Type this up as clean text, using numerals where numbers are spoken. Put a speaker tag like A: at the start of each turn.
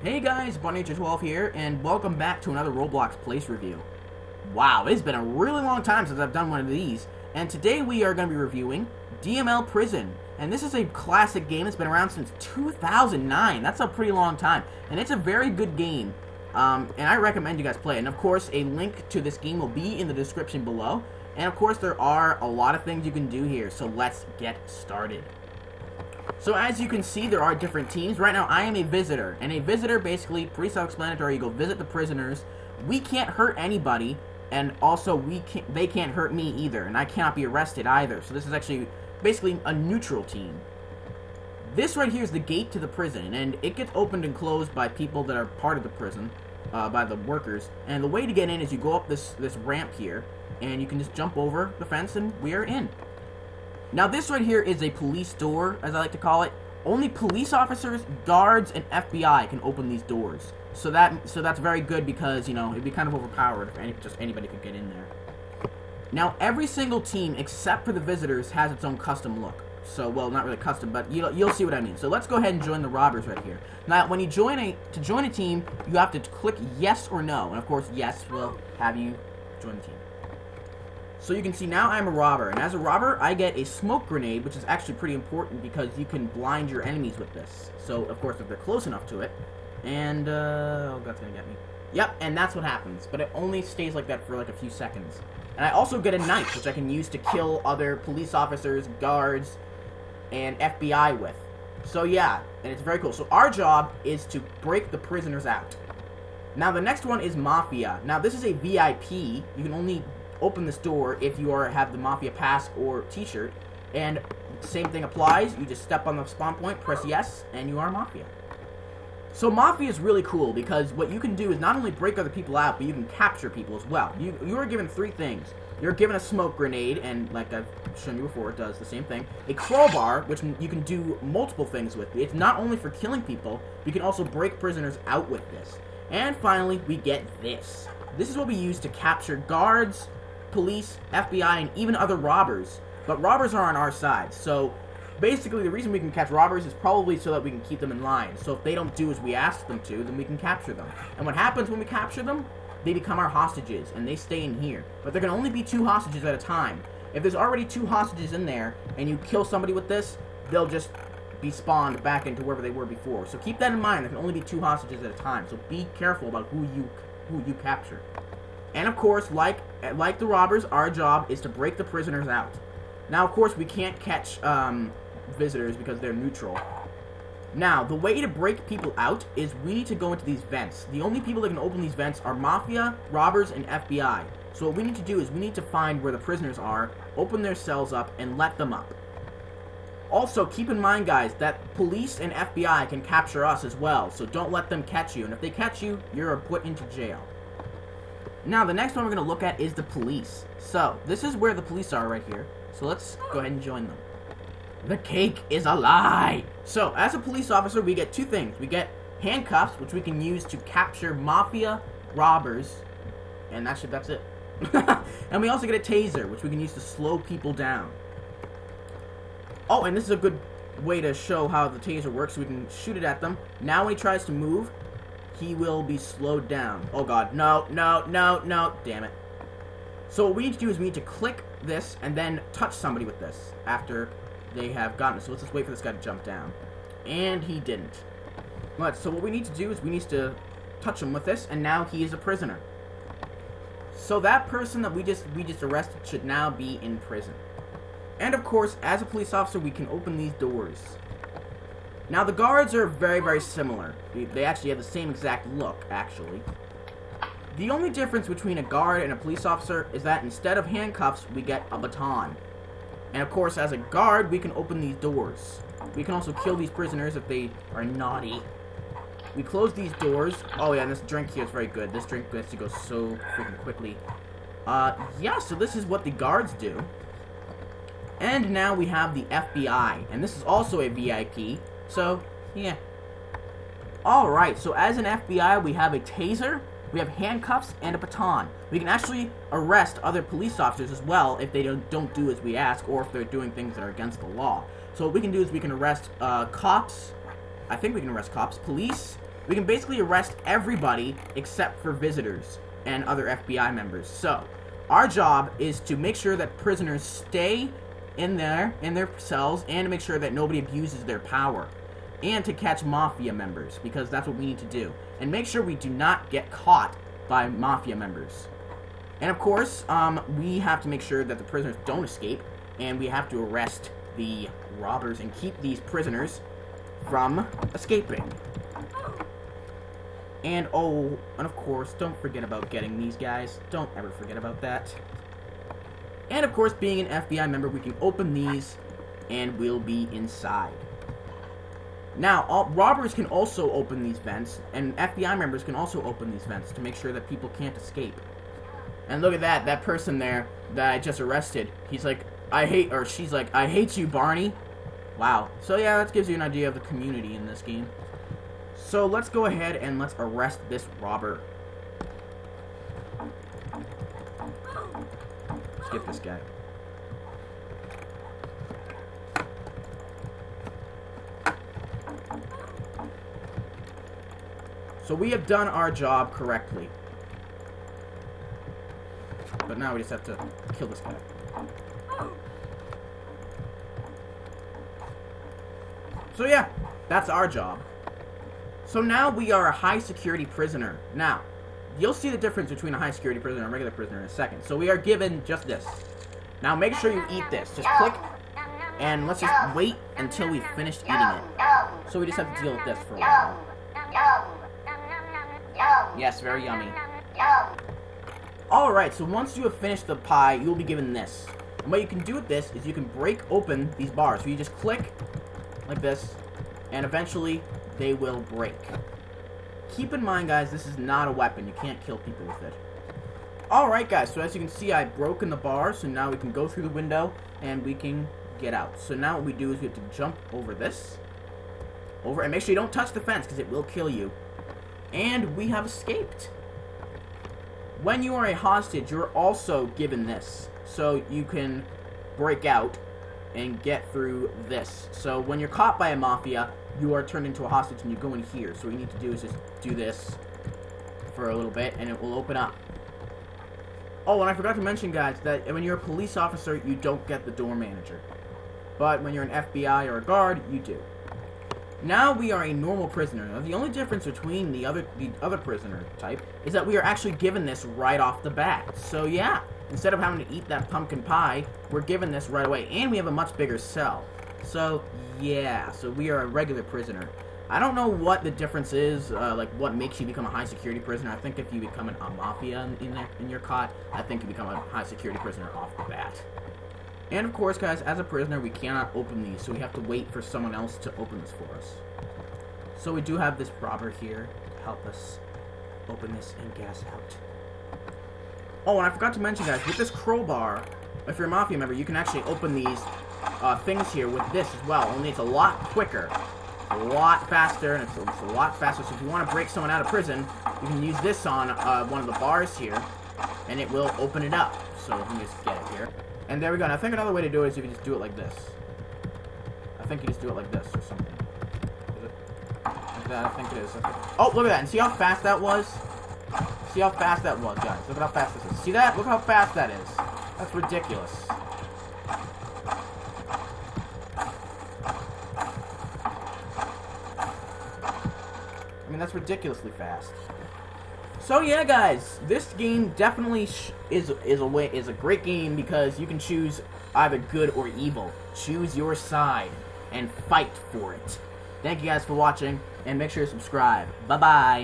A: Hey guys, BunnyNinja12 here, and welcome back to another Roblox place review. Wow, it's been a really long time since I've done one of these, and today we are going to be reviewing DML Prison. And this is a classic game that's been around since 2009. That's a pretty long time, and it's a very good game. And I recommend you guys play it. And of course, a link to this game will be in the description below. And of course, there are a lot of things you can do here, so let's get started. So as you can see, there are different teams. Right now, I am a visitor, and a visitor, basically, pretty self-explanatory. You go visit the prisoners. We can't hurt anybody, and also they can't hurt me either, and I cannot be arrested either. So this is actually basically a neutral team. This right here is the gate to the prison, and it gets opened and closed by people that are part of the prison, by the workers. And the way to get in is you go up this ramp here, and you can just jump over the fence, and we are in. Now this right here is a police door, as I like to call it. Only police officers, guards, and FBI can open these doors. So that's very good because, you know, it'd be kind of overpowered if just anybody could get in there. Now every single team except for the visitors has its own custom look. So, well, not really custom, but you'll see what I mean. So let's go ahead and join the robbers right here. Now, when you join to join a team, you have to click yes or no, and of course, yes will have you join the team. So you can see now I'm a robber, and as a robber, I get a smoke grenade, which is actually pretty important because you can blind your enemies with this. So, of course, if they're close enough to it, and, oh, that's gonna get me. Yep, and that's what happens, but it only stays like that for like a few seconds. And I also get a knife, which I can use to kill other police officers, guards, and FBI with. So yeah, and it's very cool. So our job is to break the prisoners out. Now the next one is Mafia. Now this is a VIP. You can only open this door if you have the Mafia pass or t-shirt, and same thing applies. You just step on the spawn point, press yes, and you are Mafia. So Mafia is really cool because what you can do is not only break other people out, but you can capture people as well. You are given three things. You're given a smoke grenade, and like I've shown you before, it does the same thing. A crowbar, which you can do multiple things with. It's not only for killing people, but you can also break prisoners out with this. And finally, we get this. This is what we use to capture guards, police, FBI, and even other robbers. But robbers are on our side, so basically the reason we can catch robbers is probably so that we can keep them in line. So if they don't do as we ask them to, then we can capture them. And what happens when we capture them? They become our hostages, and they stay in here. But there can only be 2 hostages at a time. If there's already 2 hostages in there, and you kill somebody with this, they'll just be spawned back into wherever they were before. So keep that in mind. There can only be 2 hostages at a time. So be careful about who you capture. And of course, like the robbers, our job is to break the prisoners out. Now, of course, we can't catch visitors because they're neutral. Now, the way to break people out is we need to go into these vents. The only people that can open these vents are Mafia, robbers, and FBI. So what we need to do is we need to find where the prisoners are, open their cells up, and let them up. Also, keep in mind, guys, that police and FBI can capture us as well, so don't let them catch you. And if they catch you, you're put into jail. Now, the next one we're going to look at is the police. So, this is where the police are right here. So let's go ahead and join them. The cake is a lie! So, as a police officer, we get 2 things. We get handcuffs, which we can use to capture Mafia, robbers, and that's it. And we also get a taser, which we can use to slow people down. Oh, and this is a good way to show how the taser works. So we can shoot it at them. Now when he tries to move, he will be slowed down. Oh god, no, no, no, no, damn it. So what we need to do is we need to click this and then touch somebody with this after they have gotten it. So let's just wait for this guy to jump down. And he didn't. But, so what we need to do is we need to touch him with this, and now he is a prisoner. So that person that we just arrested should now be in prison. And of course, as a police officer, we can open these doors. Now, the guards are very, very similar. They actually have the same exact look, actually. The only difference between a guard and a police officer is that instead of handcuffs, we get a baton. And of course, as a guard, we can open these doors. We can also kill these prisoners if they are naughty. We close these doors. Oh yeah, and this drink here is very good. This drink gets to go so freaking quickly. Yeah, so this is what the guards do. And now we have the FBI. And this is also a VIP. So, yeah. Alright, so as an FBI, we have a taser, we have handcuffs, and a baton. We can actually arrest other police officers as well if they don't do as we ask, or if they're doing things that are against the law. So what we can do is we can arrest cops. I think we can arrest cops, police, we can basically arrest everybody except for visitors and other FBI members. So, our job is to make sure that prisoners stay in their cells and to make sure that nobody abuses their power. And to catch Mafia members, because that's what we need to do. And make sure we do not get caught by Mafia members. And of course, we have to make sure that the prisoners don't escape, and we have to arrest the robbers and keep these prisoners from escaping. And of course, don't forget about getting these guys. Don't ever forget about that. And of course, being an FBI member, we can open these, and we'll be inside. Now, robbers can also open these vents, and FBI members can also open these vents to make sure that people can't escape. And look at that person there that I just arrested. He's like, she's like, I hate you, Barney. Wow. So yeah, that gives you an idea of the community in this game. So let's go ahead and let's arrest this robber. Let's get this guy. So we have done our job correctly. But now we just have to kill this guy. So yeah, that's our job. So now we are a high security prisoner. Now, you'll see the difference between a high security prisoner and a regular prisoner in a second. So we are given just this. Now make sure you eat this. Just click, and let's just wait until we've finished eating it. So we just have to deal with this for a while. Yes, very yummy. Alright, so once you have finished the pie, you will be given this. And what you can do with this is you can break open these bars. So you just click like this, and eventually they will break. Keep in mind, guys, this is not a weapon. You can't kill people with it. Alright, guys, so as you can see, I've broken the bar, so now we can go through the window, and we can get out. So now what we do is we have to jump over this. And make sure you don't touch the fence, because it will kill you. And we have escaped. When you are a hostage, you're also given this. So you can break out and get through this. So when you're caught by a Mafia, you are turned into a hostage and you go in here. So what you need to do is just do this for a little bit and it will open up. Oh, and I forgot to mention, guys, that when you're a police officer, you don't get the door manager. But when you're an FBI or a guard, you do. Now we are a normal prisoner. Now, the only difference between the other prisoner type is that we are actually given this right off the bat. So yeah, instead of having to eat that pumpkin pie, we're given this right away. And we have a much bigger cell. So yeah, so we are a regular prisoner. I don't know what the difference is, like what makes you become a high security prisoner. I think if you become a Mafia in your caught, I think you become a high security prisoner off the bat. And of course, guys, as a prisoner, we cannot open these, so we have to wait for someone else to open this for us. So we do have this robber here to help us open this and get us out. Oh, and I forgot to mention, guys, with this crowbar, if you're a Mafia member, you can actually open these things here with this as well, only it's a lot quicker, a lot faster, and it's a lot faster. So if you want to break someone out of prison, you can use this on one of the bars here, and it will open it up. So let me just get it here. And there we go. And I think another way to do it is if you just do it like this. I think you just do it like this or something. Is it like that? I think it is. Oh, look at that. And see how fast that was? See how fast that was, guys. Look at how fast this is. See that? Look how fast that is. That's ridiculous. I mean, that's ridiculously fast. So yeah, guys, this game definitely is a great game because you can choose either good or evil. Choose your side and fight for it. Thank you guys for watching, and make sure to subscribe. Bye bye.